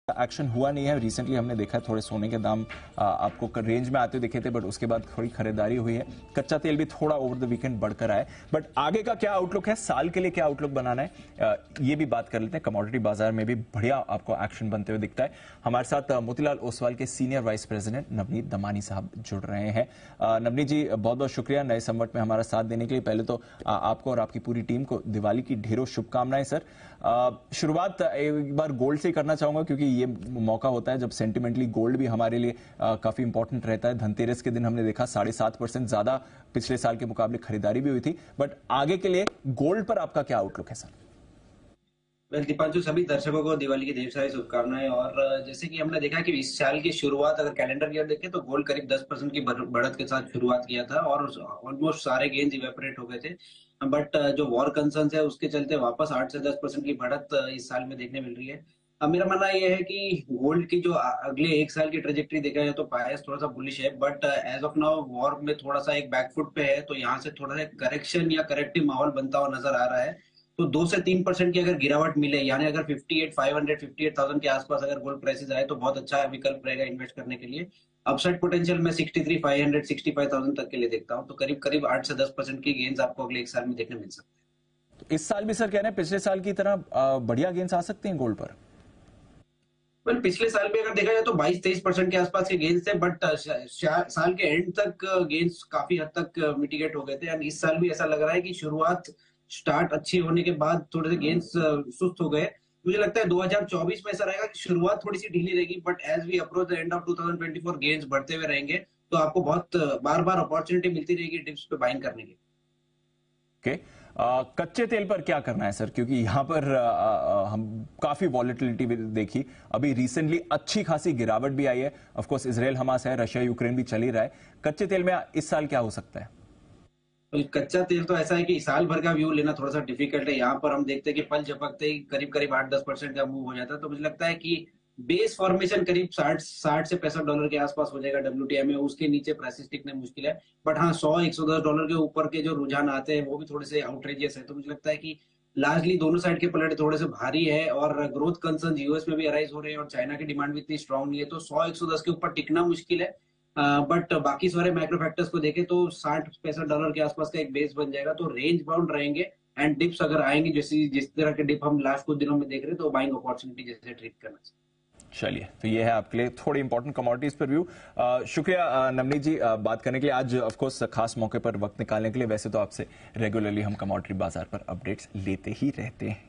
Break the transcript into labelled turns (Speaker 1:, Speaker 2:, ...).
Speaker 1: Action हुआ नहीं है। रिसेंटली हमने देखा है थोड़े सोने के दाम आपको रेंज में आते दिखे थे, बट उसके बाद थोड़ी खरीदारी हुई है। कच्चा तेल भी थोड़ा ओवर द वीकेंड बढ़कर आया, बट आगे का क्या आउटलुक है, साल के लिए क्या आउटलुक बनाना है, ये भी बात कर लेते हैं। कमोडिटी बाजार में भी बढ़िया आपको एक्शन बनते हुए दिखता है। हमारे साथ मोतीलाल ओसवाल के senior vice president Navneet Damani साहब जुड़ रहे हैं। नवनीत जी, बहुत बहुत शुक्रिया नए संवट में हमारा साथ देने के लिए। पहले तो आपको और आपकी पूरी टीम को दिवाली की ढेरों शुभकामनाएं सर। शुरुआत एक बार गोल्ड से ही करना चाहूंगा, क्योंकि ये मौका होता है जब सेंटिमेंटली गोल्ड भी हमारे लिए काफी इंपॉर्टेंट रहता है। धनतेरस के दिन हमने देखा 7.5% ज्यादा पिछले साल के मुकाबले खरीदारी भी हुई थी, बट आगे के लिए गोल्ड पर आपका क्या आउटलुक है सर?
Speaker 2: वेल दीपांशु, सभी दर्शकों को दिवाली की ढेर सारी शुभकामनाएं। और जैसे कि हमने देखा कि इस साल की शुरुआत अगर कैलेंडर ईयर देखें तो गोल्ड करीब 10% की बढ़त के साथ शुरुआत किया था और ऑलमोस्ट सारे गेन्स इवेपोरेट हो गए थे। बट जो वॉर कंसर्न्स है उसके चलते वापस 8 से 10% की बढ़त इस साल में देखने मिल रही है। अब मेरा मानना यह है कि गोल्ड की जो अगले एक साल की ट्रेजेक्टरी देखा जाए तो बायस थोड़ा सा बुलिश है, but as of now war में थोड़ा सा एक बैकफुट पे है, तो यहाँ से थोड़ा सा करेक्शन या करेक्टिव माहौल बनता हुआ नजर आ रहा है। तो 2 से 3% की अगर गिरावट मिले, यानी अगर 58,500 58,000 के आसपास अगर गोल्ड प्राइसेस आए तो बहुत अच्छा विकल्प रहेगा इन्वेस्ट करने के लिए। अपसाइड पोटेंशियल में 63,500 65,000 तक के लिए देखता हूं, तो करीब करीब 8 से 10% की गेन्स आपको अगले एक साल में देखने मिल सकते हैं।
Speaker 1: तो इस साल भी सर कह रहे हैं पिछले साल की तरह बढ़िया गेंस आ सकते हैं गोल्ड पर?
Speaker 2: वेल, पिछले साल भी अगर देखा जाए तो 22-23% के आसपास के गेन्स थे, बट साल के एंड तक गेन्स काफी हद तक मिटिगेट हो गए थे। एंड इस साल भी ऐसा लग रहा है कि शुरुआत स्टार्ट अच्छी होने के बाद थोड़े से गेन्स सुस्त हो गए। मुझे लगता है 2024 में ऐसा रहेगा कि शुरुआत थोड़ी सी ढीली रहेगी, but as we approach the end of 2024 gains बढ़ते हुए रहेंगे, तो आपको बहुत बार बार अपॉर्चुनिटी मिलती रहेगी डिप्स पे बाइंग करने की।
Speaker 1: ओके, कच्चे तेल पर क्या करना है सर? क्योंकि यहां पर हम काफी वॉलेटिलिटी भी देखी, अभी रिसेंटली अच्छी खासी गिरावट भी आई है। ऑफ कोर्स इसराइल हमास है, रशिया यूक्रेन भी चल ही रहा है। कच्चे तेल में इस साल क्या हो सकता है?
Speaker 2: तो कच्चा तेल तो ऐसा है कि साल भर का व्यू लेना थोड़ा सा डिफिकल्ट है। यहाँ पर हम देखते हैं कि पल झपकते ही करीब करीब 8-10% का मूव हो जाता है। तो मुझे लगता है कि बेस फॉर्मेशन करीब 60 से $65 के आसपास हो जाएगा WTI में। उसके नीचे प्राइसेस टिकने मुश्किल है, बट हाँ, $100-110 के ऊपर के जो रुझान आते हैं वो भी थोड़े से आउटरेजियस है। तो मुझे लगता है कि लार्जली दोनों साइड के पलड़े थोड़े से भारी है, और ग्रोथ कंसर्न यूएस में भी अराइज हो रहे हैं और चाइना की डिमांड भी इतनी स्ट्रांग नहीं है, तो 100-110 के ऊपर टिकना मुश्किल है। बट बाकी सारे मैक्रो फैक्टर्स को देखें तो $60-65 के आसपास का एक बेस बन जाएगा, तो रेंज बाउंड रहेंगे। एंड डिप्स अगर आएंगे जैसे जिस तरह के डिप हम लास्ट कुछ दिनों में देख रहे हैं, तो बाइंग अपॉर्चुनिटी जैसे ट्रीट करना चाहिए।
Speaker 1: चलिए, तो ये है आपके लिए थोड़ी इंपॉर्टेंट कमोडिटीज पर व्यू। शुक्रिया नवनीत जी बात करने के लिए, आज ऑफ कोर्स खास मौके पर वक्त निकालने के लिए। वैसे तो आपसे रेगुलरली हम कमोडिटी बाजार पर अपडेट्स लेते ही रहते हैं।